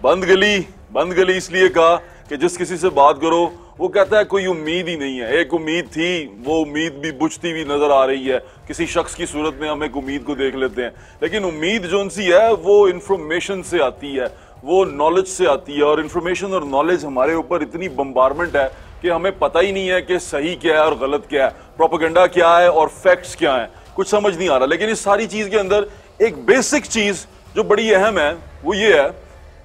बंद गली इसलिए कहा कि जिस किसी से बात करो वो कहता है कोई उम्मीद ही नहीं है। एक उम्मीद थी, वो उम्मीद भी बुझती हुई नजर आ रही है। किसी शख्स की सूरत में हम एक उम्मीद को देख लेते हैं, लेकिन उम्मीद जो सी है वो इंफॉर्मेशन से आती है, वो नॉलेज से आती है। और इंफॉर्मेशन और नॉलेज हमारे ऊपर इतनी बम्बारमेंट है कि हमें पता ही नहीं है कि सही क्या है और गलत क्या है, प्रोपेगेंडा क्या है और फैक्ट्स क्या है, कुछ समझ नहीं आ रहा। लेकिन इस सारी चीज के अंदर एक बेसिक चीज जो बड़ी अहम है वो ये है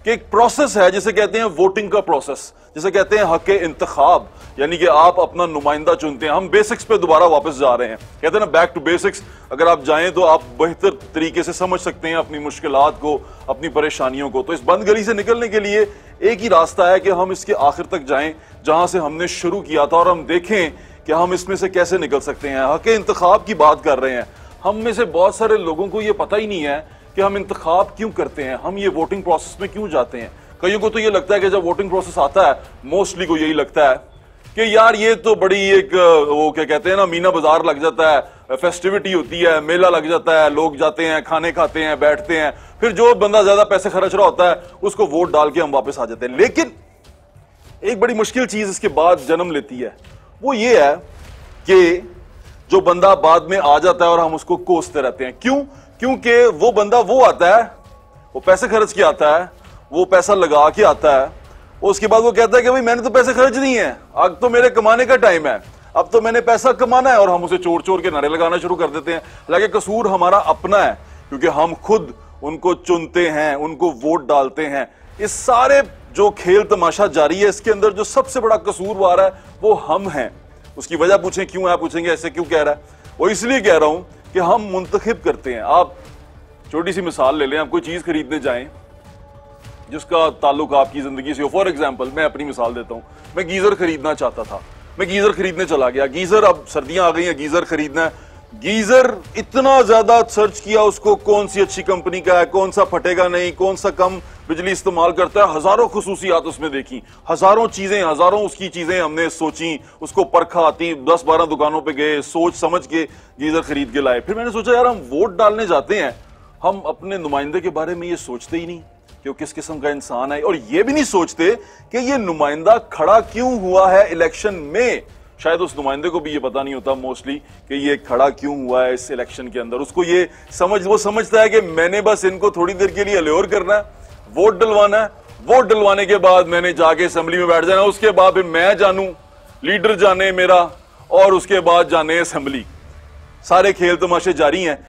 कि एक प्रोसेस है जिसे कहते हैं वोटिंग का प्रोसेस, जिसे कहते हैं हक इंतखाब, यानी कि आप अपना नुमाइंदा चुनते हैं। हम बेसिक्स पे दोबारा वापस जा रहे हैं, कहते हैं ना बैक टू बेसिक्स। अगर आप जाएं तो आप बेहतर तरीके से समझ सकते हैं अपनी मुश्किलात को, अपनी परेशानियों को। तो इस बंद गली से निकलने के लिए एक ही रास्ता है कि हम इसके आखिर तक जाएं जहां से हमने शुरू किया था, और हम देखें कि हम इसमें से कैसे निकल सकते हैं। हक इंतखाब की बात कर रहे हैं। हम में से बहुत सारे लोगों को यह पता ही नहीं है कि हम इंतखाब क्यों करते हैं, हम ये वोटिंग प्रोसेस में क्यों जाते हैं। कईयों को तो ये लगता है कि जब वोटिंग प्रोसेस आता है, मोस्टली को यही लगता है कि यार ये तो बड़ी एक वो क्या कहते हैं ना, मीना बाजार लग जाता है, फेस्टिविटी होती है, मेला लग जाता है, लोग जाते हैं, खाने खाते हैं, बैठते हैं, फिर जो बंदा ज्यादा पैसे खर्च रहा होता है उसको वोट डाल के हम वापस आ जाते हैं। लेकिन एक बड़ी मुश्किल चीज इसके बाद जन्म लेती है, वो ये है कि जो बंदा बाद में आ जाता है और हम उसको कोसते रहते हैं। क्यों? क्योंकि वो बंदा वो आता है, वो पैसे खर्च के आता है, वो पैसा लगा के आता है, उसके बाद वो कहता है कि भाई मैंने तो पैसे खर्च नहीं है, अब तो मेरे कमाने का टाइम है, अब तो मैंने पैसा कमाना है, और हम उसे चोर चोर के नारे लगाना शुरू कर देते हैं। हालांकि कसूर हमारा अपना है, क्योंकि हम खुद उनको चुनते हैं, उनको वोट डालते हैं। इस सारे जो खेल तमाशा जारी है, इसके अंदर जो सबसे बड़ा कसूरवार है वो हम हैं। उसकी वजह पूछें क्यों है, आप पूछेंगे ऐसे क्यों कह रहा है, वो इसलिए कह रहा हूं कि हम मुंतखब करते हैं। आप छोटी सी मिसाल ले लें, आप कोई चीज खरीदने जाएं जिसका ताल्लुक आपकी जिंदगी से हो। फॉर एग्जाम्पल मैं अपनी मिसाल देता हूं, मैं गीजर खरीदना चाहता था, मैं गीजर खरीदने चला गया। गीजर, अब सर्दियां आ गई हैं, गीजर खरीदना है। गीजर इतना ज्यादा सर्च किया उसको, कौन सी अच्छी कंपनी का है, कौन सा फटेगा नहीं, कौन सा कम बिजली इस्तेमाल करता है, हजारों खुसूसियात उसमें देखी, हजारों चीजें, हजारों उसकी चीजें हमने सोची, उसको परखा, 10-12 दुकानों पे गए, सोच समझ के गीजर खरीद के लाए। फिर मैंने सोचा यार हम वोट डालने जाते हैं, हम अपने नुमाइंदे के बारे में ये सोचते ही नहीं कि वो किस किस्म का इंसान है, और ये भी नहीं सोचते कि ये नुमाइंदा खड़ा क्यों हुआ है इलेक्शन में। शायद उस नुमाइंदे को भी ये पता नहीं होता मोस्टली कि ये खड़ा क्यों हुआ है इस इलेक्शन के अंदर। उसको ये वो समझता है कि मैंने बस इनको थोड़ी देर के लिए अल्योर करना है, वोट डलवाना है, वोट डलवाने के बाद मैंने जाके असेंबली में बैठ जाना, उसके बाद फिर मैं जानूं, लीडर जाने मेरा, और उसके बाद जाने असेंबली। सारे खेल तमाशे जारी हैं।